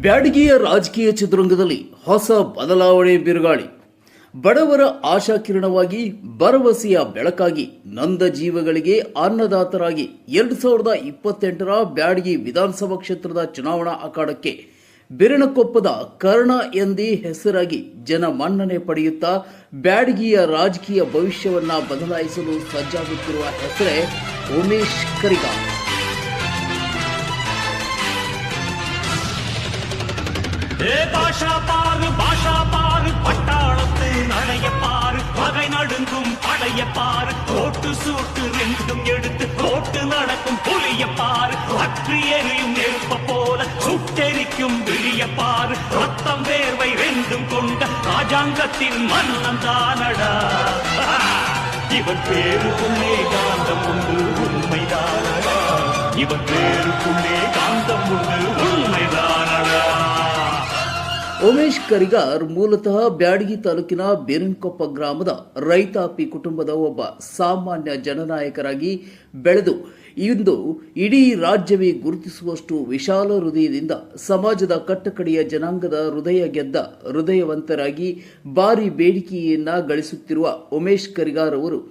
ಬ್ಯಾಡಗಿಯ ರಾಜಕೀಯ ಚದುರಂಗದಲ್ಲಿ ಹೊಸ ಬದಲಾವಣೆ ಬಿರುಗಾಳಿ. ಬಡವರ ಆಶಾಕಿರಣವಾಗಿ, ಭರವಸೆಯ ಬೆಳಕಾಗಿ, ನೊಂದ ಜೀವಗಳಿಗೆ ಅನ್ನದಾತರಾಗಿ 2028ರ ಬ್ಯಾಡಗಿ ವಿಧಾನಸಭಾ ಕ್ಷೇತ್ರದ ಚುನಾವಣಾ ಅಖಾಡಕ್ಕೆ ಬಿರಣಕೊಪ್ಪದ ಕರ್ಣ ಎಂದೇ ಹೆಸರಾಗಿ ಜನ ಮನ್ನಣೆ ಪಡೆಯುತ್ತಾ ಬ್ಯಾಡಗಿಯ ರಾಜಕೀಯ ಭವಿಷ್ಯವನ್ನ ಬದಲಾಯಿಸಲು ಸಜ್ಜಾಗುತ್ತಿರುವ ಹೆಸರೇ ಉಮೇಶ್ ಕರಿಗ. பாஷா பாரு பட்டாளத்து நடைய பாரு பகை நடுங்கும் படைய பாரு கோட்டு சூட்டு ரெண்டும் எடுத்து கோட்டு நடக்கும் புலிய பாரு அற்றி எரியும் நெருப்ப போல சுட்டெரிக்கும் விழிய பாரு ரத்தம் வேர்வை ரெண்டும் கொண்ட ராஜாங்கத்தின் மன்னன் தானடா. இவன் பேருக்குள்ளே காந்தம் உண்டு உண்மைதானடா. இவன் பேருக்குள்ளே காந்தம் உண்டு உண்மைதானடா. ಉಮೇಶ್ ಕರಿಗಾರ್ ಮೂಲತಃ ಬ್ಯಾಡಗಿ ತಾಲೂಕಿನ ಬೇರನಕೊಪ್ಪ ಗ್ರಾಮದ ರೈತಾಪಿ ಕುಟುಂಬದ ಒಬ್ಬ ಸಾಮಾನ್ಯ ಜನನಾಯಕರಾಗಿ ಬೆಳೆದು ಇಂದು ಇಡೀ ರಾಜ್ಯವೇ ಗುರುತಿಸುವಷ್ಟು ವಿಶಾಲ ಹೃದಯದಿಂದ ಸಮಾಜದ ಕಟ್ಟಕಡೆಯ ಜನಾಂಗದ ಹೃದಯ ಗೆದ್ದ ಹೃದಯವಂತರಾಗಿ ಭಾರಿ ಬೇಡಿಕೆಯನ್ನ ಗಳಿಸುತ್ತಿರುವ ಉಮೇಶ್ ಕರಿಗಾರ್ ಅವರು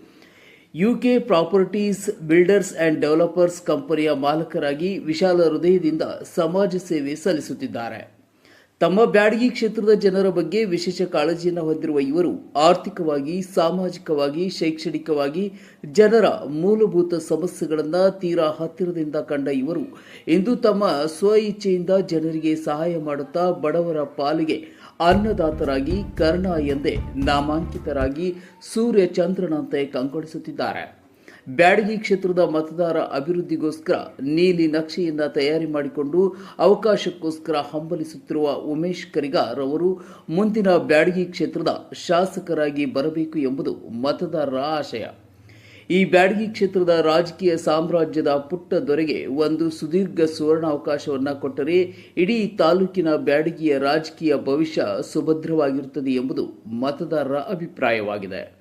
UK properties builders and developers ಕಂಪನಿಯ ಮಾಲಕರಾಗಿ ವಿಶಾಲ ಹೃದಯದಿಂದ ಸಮಾಜ ಸೇವೆ ಸಲ್ಲಿಸುತ್ತಿದ್ದಾರೆ. ತಮ್ಮ ಬ್ಯಾಡಗಿ ಕ್ಷೇತ್ರದ ಜನರ ಬಗ್ಗೆ ವಿಶೇಷ ಕಾಳಜಿಯನ್ನು ಹೊಂದಿರುವ ಇವರು ಆರ್ಥಿಕವಾಗಿ, ಸಾಮಾಜಿಕವಾಗಿ, ಶೈಕ್ಷಣಿಕವಾಗಿ ಜನರ ಮೂಲಭೂತ ಸಮಸ್ಯೆಗಳನ್ನು ತೀರಾ ಹತ್ತಿರದಿಂದ ಕಂಡ ಇವರು ಇಂದು ತಮ್ಮ ಸ್ವ ಇಚ್ಛೆಯಿಂದ ಜನರಿಗೆ ಸಹಾಯ ಮಾಡುತ್ತಾ ಬಡವರ ಪಾಲಿಗೆ ಅನ್ನದಾತರಾಗಿ ಕರ್ಣ ಎಂದೇ ನಾಮಾಂಕಿತರಾಗಿ ಸೂರ್ಯ ಚಂದ್ರನಂತೆ ಕಂಗೊಳಿಸುತ್ತಿದ್ದಾರೆ. ಬ್ಯಾಡಗಿ ಕ್ಷೇತ್ರದ ಮತದಾರ ಅಭಿವೃದ್ಧಿಗೋಸ್ಕರ ನೀಲಿ ನಕ್ಷೆಯನ್ನ ತಯಾರಿ ಮಾಡಿಕೊಂಡು ಅವಕಾಶಕ್ಕೋಸ್ಕರ ಹಂಬಲಿಸುತ್ತಿರುವ ಉಮೇಶ್ ಕರಿಗಾರ್ ಅವರು ಮುಂದಿನ ಬ್ಯಾಡಗಿ ಕ್ಷೇತ್ರದ ಶಾಸಕರಾಗಿ ಬರಬೇಕು ಎಂಬುದು ಮತದಾರರ ಆಶಯ. ಈ ಬ್ಯಾಡಗಿ ಕ್ಷೇತ್ರದ ರಾಜಕೀಯ ಸಾಮ್ರಾಜ್ಯದ ಪುಟ್ಟ ದೊರೆಗೆ ಒಂದು ಸುದೀರ್ಘ ಸುವರ್ಣಾವಕಾಶವನ್ನು ಕೊಟ್ಟರೆ ಇಡೀ ತಾಲೂಕಿನ ಬ್ಯಾಡಗಿಯ ರಾಜಕೀಯ ಭವಿಷ್ಯ ಸುಭದ್ರವಾಗಿರುತ್ತದೆ ಎಂಬುದು ಮತದಾರರ ಅಭಿಪ್ರಾಯವಾಗಿದೆ.